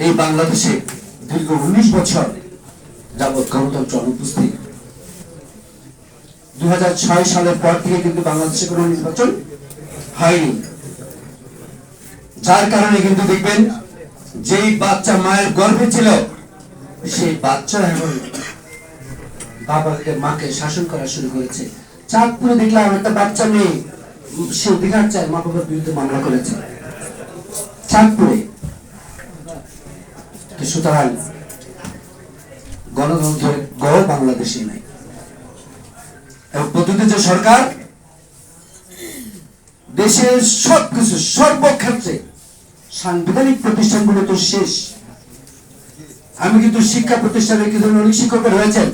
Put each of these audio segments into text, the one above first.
এই বাংলাদেশে দীর্ঘ 19 বছর যাবৎ গণতন্ত্র অনুপস্থিত। 2006 সালের পর থেকে কিন্তু বাংলাদেশে কোনো নির্বাচন হয়নি, যার কারণে কিন্তু দেখবেন যেই বাচ্চা মায়ের গর্ভে ছিল সেই বাচ্চা এখন বাবাকে মাকে শাসন করা শুরু করেছে। চাঁদপুরে দেখলাম একটা বাচ্চা মেয়ে, সে অধিকার চায়, মা বাবার বিরুদ্ধে মামলা করেছে চাঁদপুরে। সুতরাং গণতন্ত্রের গড় বাংলাদেশে নাই, এবং প্রতিটি যে সরকার দেশের সবকিছু সর্বক্ষেত্রে সাংবিধানিক প্রতিষ্ঠানগুলো তো শেষ। আমি কিন্তু শিক্ষা প্রতিষ্ঠানে কিছু অনেক শিক্ষক রয়েছেন,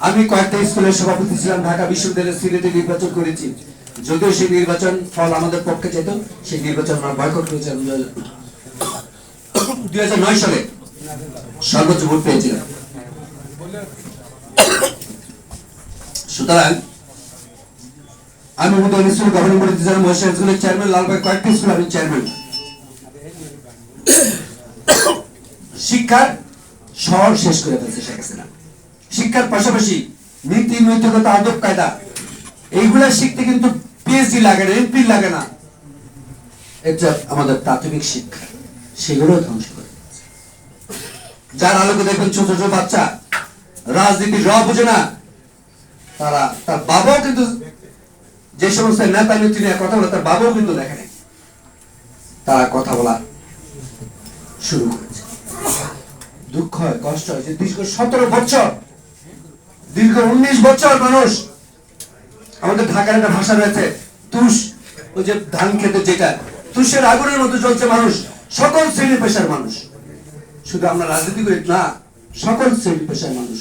আমি কয়েকটা স্কুলের সভাপতি ছিলাম, ঢাকা বিশ্ববিদ্যালয়ের সিলেটে নির্বাচন করেছি, যদিও সেই নির্বাচন ফল আমাদের পক্ষে যেত, সেই নির্বাচন আমরা বয়কট করেছিলাম। 2009 সালে সর্বোচ্চ ভোট পেয়েছিলাম। সুতরাং আমি উদয়ন স্কুল গভর্নমেন্ট মহেশখালী স্কুলের চেয়ারম্যান, লালবাগ কয়েকটি স্কুল আমি চেয়ারম্যান। শিক্ষার শহর শেষ করে ফেলছে শেখ হাসিনা। শিক্ষার পাশাপাশি নীতি নৈতিকতা আদব কায়দা এইগুলা শিখতে কিন্তু পিএইচডি লাগে না, এমপি লাগে না, এটা আমাদের প্রাথমিক শিক্ষা, সেগুলো ধ্বংস করে। যার আলোকে দেখবেন ছোট ছোট বাচ্চা রাজনীতির র বোঝে না, তারা তার বাবাও কিন্তু যে সমস্ত নেতা নেত্রী নিয়ে কথা বলে তার বাবাও কিন্তু দেখে নাই, তারা কথা বলা শুরু করেছে। দুঃখ হয়, কষ্ট হয় যে দীর্ঘ 17 বছর, দীর্ঘ 19 বছর মানুষ, আমাদের ঢাকার একটা ভাষা রয়েছে তুষ, ওই যে ধান খেতে যেটা তুষের আগুনের মতো চলছে মানুষ, সকল শ্রেণী পেশার মানুষ, শুধু আমরা রাজনীতি করি না, সকল শ্রেণী পেশার মানুষ